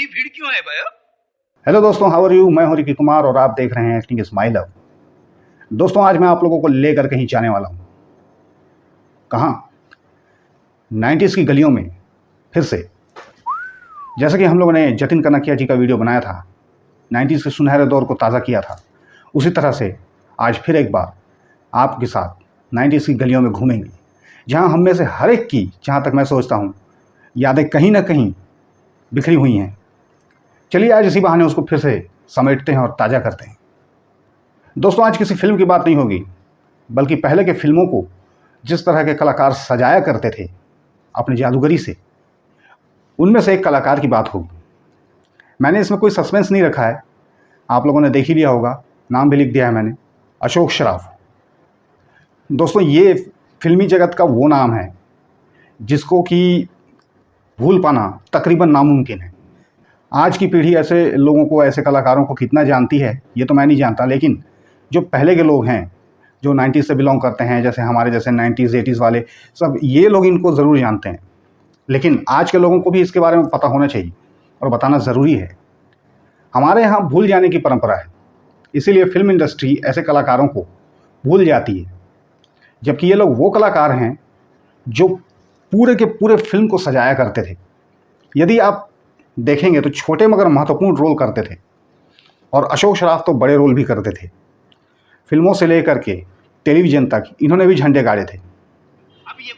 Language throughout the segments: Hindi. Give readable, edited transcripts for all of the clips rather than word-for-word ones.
इतनी भीड़ क्यों है भैया? हेलो दोस्तों, हाउ आर यू। मैं हूं रिकी कुमार और आप देख रहे हैं एक्टिंग इज माय लव। दोस्तों, आज मैं आप लोगों को लेकर कहीं जाने वाला हूं। कहां? 90s की गलियों में फिर से। जैसे कि हम लोगों ने जतिन कनकिया जी का वीडियो बनाया था, 90s के सुनहरे दौर को ताज़ा किया था, उसी तरह से आज फिर एक बार आपके साथ 90s की गलियों में घूमेंगे, जहां हम में से हर एक की, जहां तक मैं सोचता हूं, यादें कहीं ना कहीं बिखरी हुई हैं। चलिए आज इसी बहाने उसको फिर से समेटते हैं और ताज़ा करते हैं। दोस्तों, आज किसी फिल्म की बात नहीं होगी, बल्कि पहले के फिल्मों को जिस तरह के कलाकार सजाया करते थे अपनी जादूगरी से, उनमें से एक कलाकार की बात होगी। मैंने इसमें कोई सस्पेंस नहीं रखा है, आप लोगों ने देख ही लिया होगा, नाम भी लिख दिया है मैंने, अशोक शराफ। दोस्तों, ये फिल्मी जगत का वो नाम है जिसको कि भूल पाना तकरीबन नामुमकिन है। आज की पीढ़ी ऐसे लोगों को, ऐसे कलाकारों को कितना जानती है ये तो मैं नहीं जानता, लेकिन जो पहले के लोग हैं, जो 90s से बिलोंग करते हैं, जैसे हमारे जैसे 90s 80s वाले, सब ये लोग इनको ज़रूर जानते हैं। लेकिन आज के लोगों को भी इसके बारे में पता होना चाहिए और बताना ज़रूरी है। हमारे यहाँ भूल जाने की परंपरा है, इसीलिए फिल्म इंडस्ट्री ऐसे कलाकारों को भूल जाती है, जबकि ये लोग वो कलाकार हैं जो पूरे के पूरे फिल्म को सजाया करते थे। यदि आप देखेंगे तो छोटे मगर महत्वपूर्ण रोल करते थे, और अशोक शराफ तो बड़े रोल भी करते थे। फिल्मों से लेकर के टेलीविज़न तक इन्होंने भी झंडे गाड़े थे, अब ये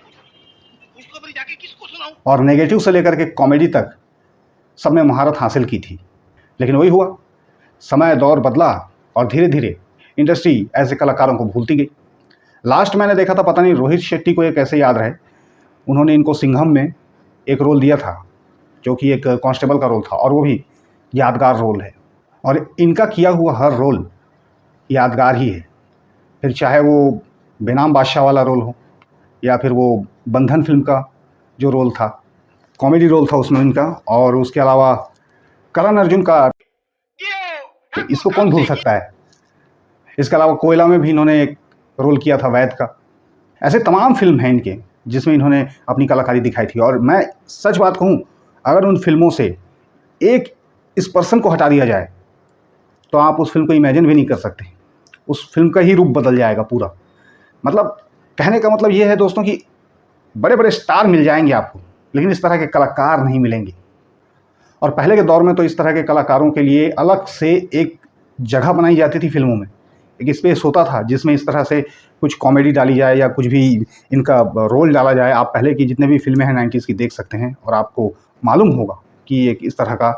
उस खबर जाके किसको सुनाऊं? और नेगेटिव से लेकर के कॉमेडी तक सब में महारत हासिल की थी। लेकिन वही हुआ, समय दौर बदला और धीरे धीरे इंडस्ट्री ऐसे कलाकारों को भूलती गई। लास्ट मैंने देखा था, पता नहीं रोहित शेट्टी को ये कैसे याद रहे, उन्होंने इनको सिंघम में एक रोल दिया था जो कि एक कांस्टेबल का रोल था, और वो भी यादगार रोल है। और इनका किया हुआ हर रोल यादगार ही है, फिर चाहे वो बेनाम बादशाह वाला रोल हो, या फिर वो बंधन फिल्म का जो रोल था, कॉमेडी रोल था उसमें इनका, और उसके अलावा करण अर्जुन का, इसको कौन भूल सकता है। इसके अलावा कोयला में भी इन्होंने एक रोल किया था, वैद का। ऐसे तमाम फिल्म हैं इनके जिसमें इन्होंने अपनी कलाकारी दिखाई थी। और मैं सच बात कहूँ, अगर उन फिल्मों से एक इस पर्सन को हटा दिया जाए तो आप उस फिल्म को इमेजिन भी नहीं कर सकते। उस फिल्म का ही रूप बदल जाएगा पूरा। मतलब कहने का मतलब ये है दोस्तों कि बड़े बड़े स्टार मिल जाएंगे आपको, लेकिन इस तरह के कलाकार नहीं मिलेंगे। और पहले के दौर में तो इस तरह के कलाकारों के लिए अलग से एक जगह बनाई जाती थी फिल्मों में, एक स्पेस होता था जिसमें इस तरह से कुछ कॉमेडी डाली जाए या कुछ भी इनका रोल डाला जाए। आप पहले की जितने भी फिल्में हैं 90s की देख सकते हैं और आपको मालूम होगा कि एक इस तरह का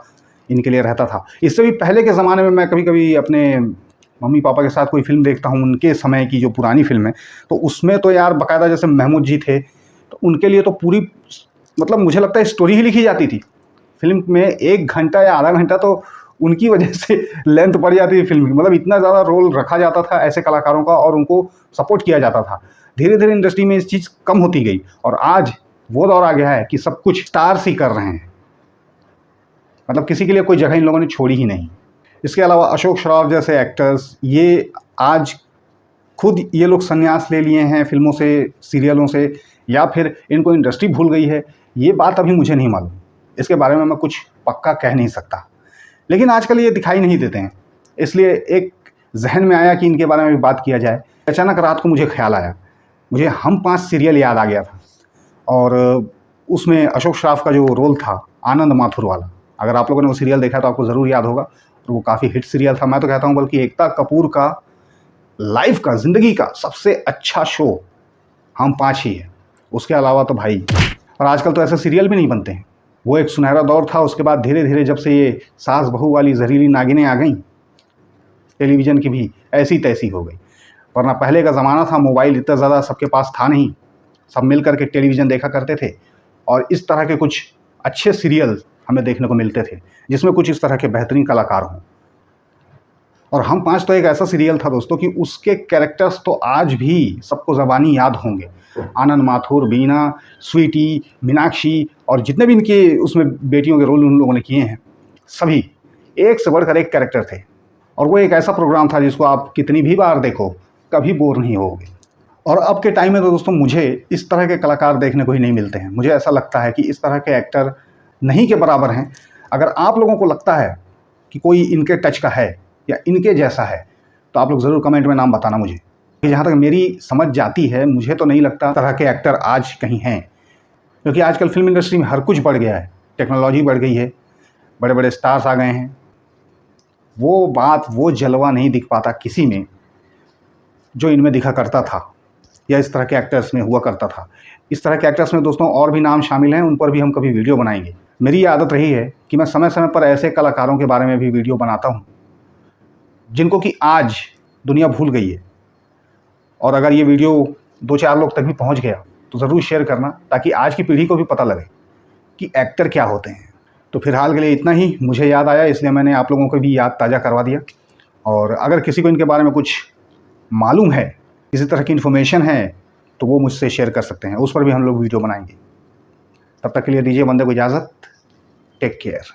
इनके लिए रहता था। इससे भी पहले के ज़माने में मैं कभी कभी अपने मम्मी पापा के साथ कोई फिल्म देखता हूँ, उनके समय की जो पुरानी फिल्म है, तो उसमें तो यार बाकायदा जैसे महमूद जी थे, तो उनके लिए तो पूरी, मतलब मुझे लगता है स्टोरी ही लिखी जाती थी फिल्म में। 1 घंटा या आधा घंटा तो उनकी वजह से लेंथ बढ़ जाती थी फिल्म की। मतलब इतना ज़्यादा रोल रखा जाता था ऐसे कलाकारों का और उनको सपोर्ट किया जाता था। धीरे धीरे इंडस्ट्री में इस चीज़ कम होती गई और आज वो दौर आ गया है कि सब कुछ स्टार्स ही कर रहे हैं। मतलब किसी के लिए कोई जगह इन लोगों ने छोड़ी ही नहीं। इसके अलावा अशोक शराफ जैसे एक्टर्स, ये आज खुद ये लोग संन्यास ले लिए हैं फिल्मों से, सीरियलों से, या फिर इनको इंडस्ट्री भूल गई है, ये बात अभी मुझे नहीं मालूम। इसके बारे में मैं कुछ पक्का कह नहीं सकता, लेकिन आजकल ये दिखाई नहीं देते हैं, इसलिए एक जहन में आया कि इनके बारे में भी बात किया जाए। अचानक रात को मुझे ख्याल आया, मुझे हम 5 सीरियल याद आ गया था, और उसमें अशोक शराफ का जो रोल था आनंद माथुर वाला, अगर आप लोगों ने वो सीरियल देखा तो आपको ज़रूर याद होगा, और वो काफ़ी हिट सीरियल था। मैं तो कहता हूँ बल्कि एकता कपूर का लाइफ का, ज़िंदगी का सबसे अच्छा शो हम 5 ही है। उसके अलावा तो भाई, और आजकल तो ऐसे सीरियल भी नहीं बनते हैं। वो एक सुनहरा दौर था। उसके बाद धीरे धीरे जब से ये सास बहू वाली जहरीली नागिनें आ गईं, टेलीविज़न की भी ऐसी तैसी हो गई। वरना पहले का ज़माना था, मोबाइल इतना ज़्यादा सबके पास था नहीं, सब मिल करके टेलीविज़न देखा करते थे, और इस तरह के कुछ अच्छे सीरियल हमें देखने को मिलते थे जिसमें कुछ इस तरह के बेहतरीन कलाकार हों। और हम 5 तो एक ऐसा सीरियल था दोस्तों कि उसके कैरेक्टर्स तो आज भी सबको ज़बानी याद होंगे। आनंद माथुर, बीना, स्वीटी, मीनाक्षी, और जितने भी इनके उसमें बेटियों के रोल उन लोगों ने किए हैं, सभी एक से बढ़कर एक कैरेक्टर थे। और वो एक ऐसा प्रोग्राम था जिसको आप कितनी भी बार देखो कभी बोर नहीं होगे। और अब के टाइम में तो दोस्तों मुझे इस तरह के कलाकार देखने को ही नहीं मिलते हैं। मुझे ऐसा लगता है कि इस तरह के एक्टर नहीं के बराबर हैं। अगर आप लोगों को लगता है कि कोई इनके टच का है या इनके जैसा है तो आप लोग ज़रूर कमेंट में नाम बताना मुझे। कि जहाँ तक मेरी समझ जाती है मुझे तो नहीं लगता तरह के एक्टर आज कहीं हैं, क्योंकि आजकल फिल्म इंडस्ट्री में हर कुछ बढ़ गया है, टेक्नोलॉजी बढ़ गई है, बड़े बड़े स्टार्स आ गए हैं। वो बात वो जलवा नहीं दिख पाता किसी में जो इनमें दिखा करता था या इस तरह के एक्टर्स में हुआ करता था। इस तरह के एक्टर्स में दोस्तों और भी नाम शामिल हैं, उन पर भी हम कभी वीडियो बनाएंगे। मेरी ये आदत रही है कि मैं समय समय पर ऐसे कलाकारों के बारे में भी वीडियो बनाता हूँ जिनको कि आज दुनिया भूल गई है, और अगर ये वीडियो 2-4 लोग तक भी पहुँच गया तो ज़रूर शेयर करना, ताकि आज की पीढ़ी को भी पता लगे कि एक्टर क्या होते हैं। तो फिलहाल के लिए इतना ही, मुझे याद आया इसलिए मैंने आप लोगों को भी याद ताज़ा करवा दिया। और अगर किसी को इनके बारे में कुछ मालूम है, किसी तरह की इन्फॉर्मेशन है, तो वो मुझसे शेयर कर सकते हैं, उस पर भी हम लोग वीडियो बनाएंगे। तब तक के लिए दीजिए बंदे को इजाज़त। Take care.